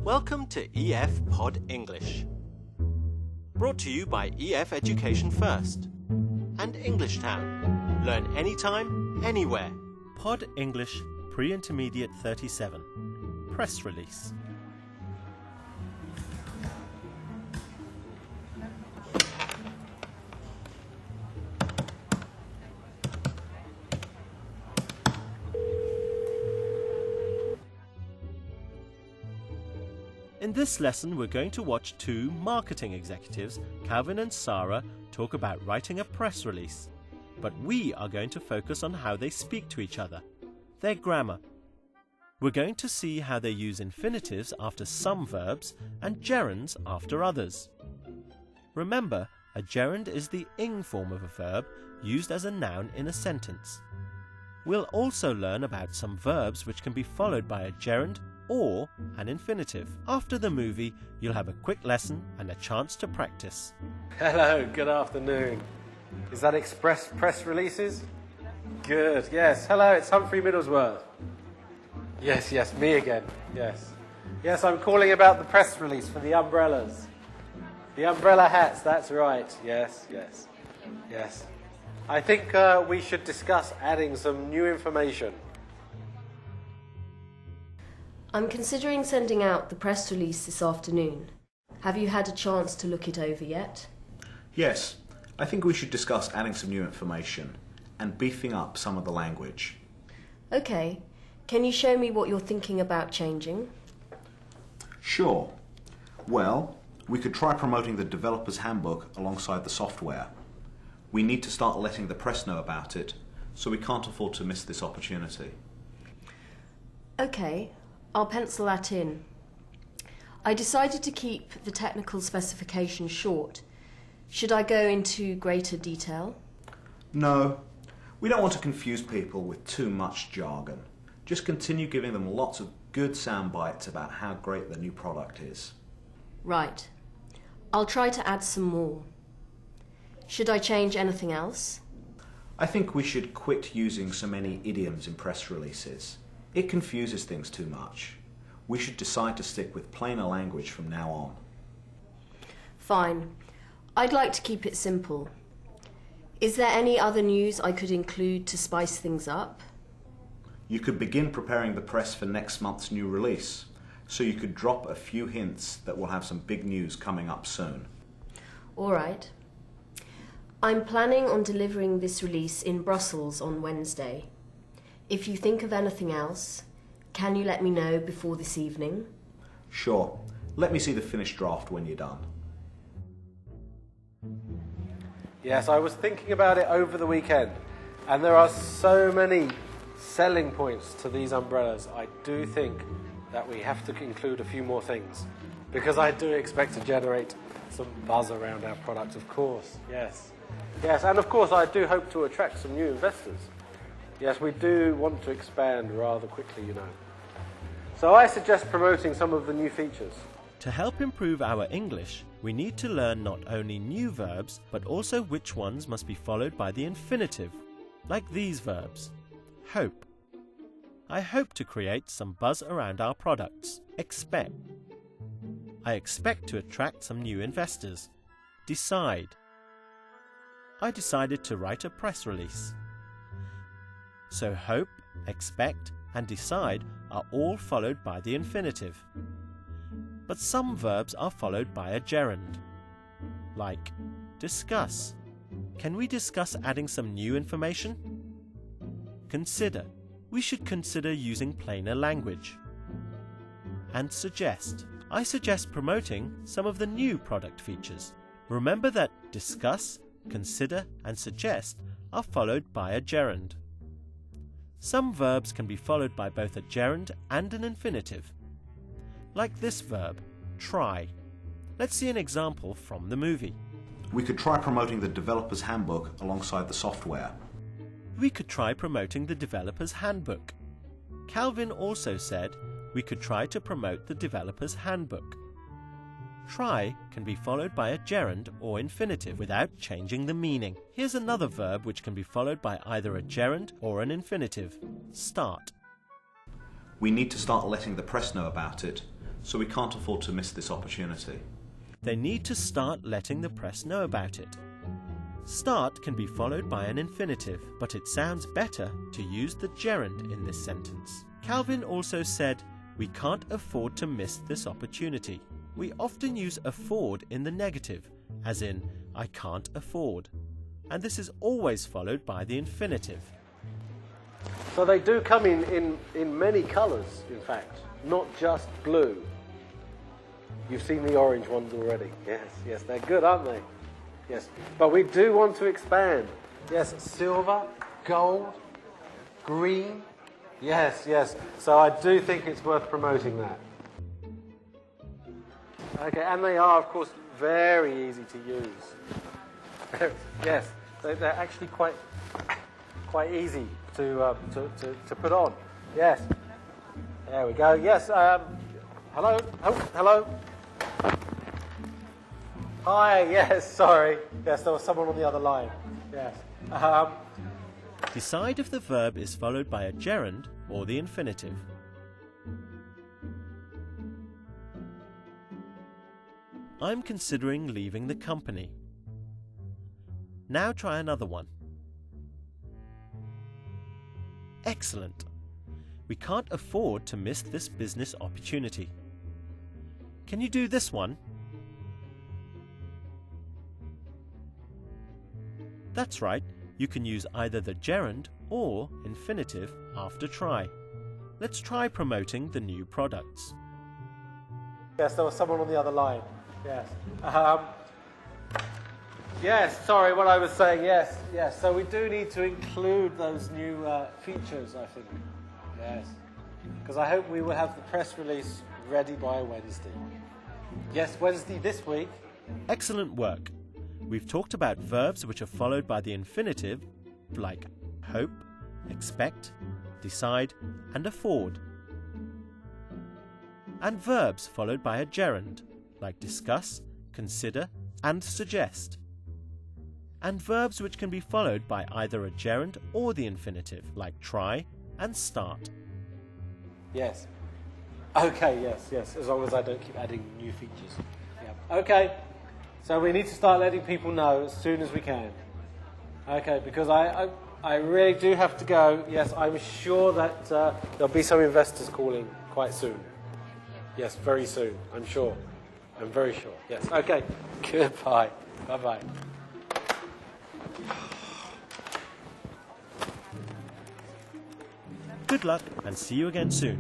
Welcome to EF Pod English. Brought to you by EF Education First and Englishtown. Learn anytime, anywhere. Pod English Pre-Intermediate 37. Press release. In this lesson, we're going to watch two marketing executives, Calvin and Sarah, talk about writing a press release. But we are going to focus on how they speak to each other, their grammar. We're going to see how they use infinitives after some verbs and gerunds after others. Remember, a gerund is the ing form of a verb used as a noun in a sentence. We'll also learn about some verbs which can be followed by a gerund or an infinitive. After the movie, you'll have a quick lesson and a chance to practice. Hello, good afternoon. Is that Express Press Releases? Good, yes. Hello, it's Humphrey Middlesworth. Yes, me again, yes. Yes, I'm calling about the press release for the umbrellas. The umbrella hats, that's right. Yes. I think we should discuss adding some new information. I'm considering sending out the press release this afternoon. Have you had a chance to look it over yet? Yes, I think we should discuss adding some new information and beefing up some of the language. Okay, can you show me what you're thinking about changing? Sure. Well, we could try promoting the developer's handbook alongside the software. We need to start letting the press know about it, so we can't afford to miss this opportunity. Okay, I'll pencil that in. I decided to keep the technical specification short. Should I go into greater detail? No, we don't want to confuse people with too much jargon. Just continue giving them lots of good sound bites about how great the new product is. Right. I'll try to add some more. Should I change anything else? I think we should quit using so many idioms in press releases. It confuses things too much. We should decide to stick with plainer language from now on. Fine. I'd like to keep it simple. Is there any other news I could include to spice things up? You could begin preparing the press for next month's new release, so you could drop a few hints that we'll have some big news coming up soon. All right. I'm planning on delivering this release in Brussels on Wednesday. If you think of anything else, can you let me know before this evening? Sure. Let me see the finished draft when you're done. Yes, I was thinking about it over the weekend, and there are so many selling points to these umbrellas. I do think that we have to include a few more things, because I do expect to generate some buzz around our product, of course. Yes, and of course I do hope to attract some new investors. Yes, we do want to expand rather quickly, you know. So I suggest promoting some of the new features. To help improve our English, we need to learn not only new verbs, but also which ones must be followed by the infinitive, like these verbs. Hope. I hope to create some buzz around our products. Expect. I expect to attract some new investors. Decide. I decided to write a press release. So hope, expect, and decide are all followed by the infinitive. But some verbs are followed by a gerund, like discuss. Can we discuss adding some new information? Consider. We should consider using plainer language. And suggest. I suggest promoting some of the new product features. Remember that discuss, consider, and suggest are followed by a gerund. Some verbs can be followed by both a gerund and an infinitive. Like this verb, try. Let's see an example from the movie. We could try promoting the developer's handbook alongside the software. We could try promoting the developer's handbook. Calvin also said we could try to promote the developer's handbook. Try can be followed by a gerund or infinitive without changing the meaning. Here's another verb which can be followed by either a gerund or an infinitive. Start. We need to start letting the press know about it, so we can't afford to miss this opportunity. They need to start letting the press know about it. Start can be followed by an infinitive, but it sounds better to use the gerund in this sentence. Calvin also said, "We can't afford to miss this opportunity." We often use afford in the negative, as in, I can't afford. And this is always followed by the infinitive. So they do come in many colours, in fact, not just blue. You've seen the orange ones already. Yes, they're good, aren't they? Yes, but we do want to expand. Yes, silver, gold, green. Yes. So I do think it's worth promoting that. Okay, and they are, of course, very easy to use. Yes, they're actually quite easy to put on. Yes. There we go. Yes. Hello. Oh, hello. Hi. Yes. Sorry. Yes, there was someone on the other line. Yes. Decide if the verb is followed by a gerund or the infinitive. I'm considering leaving the company. Now try another one. Excellent. We can't afford to miss this business opportunity. Can you do this one? That's right. You can use either the gerund or infinitive after try. Let's try promoting the new products. Yes, there was someone on the other line. Yes. Yes, sorry, what I was saying, yes. So we do need to include those new features, I think. Yes. Because I hope we will have the press release ready by Wednesday. Yes, Wednesday this week. Excellent work. We've talked about verbs which are followed by the infinitive, like hope, expect, decide, and afford. And verbs followed by a gerund, like discuss, consider, and suggest. And verbs which can be followed by either a gerund or the infinitive, like try and start. Yes. Okay, yes, as long as I don't keep adding new features. Yeah. Okay, so we need to start letting people know as soon as we can. Okay, because I really do have to go. Yes, I'm sure that there'll be some investors calling quite soon. Yes, very soon, I'm sure. I'm very sure. Yes, okay. Goodbye. Bye-bye. Good luck and see you again soon.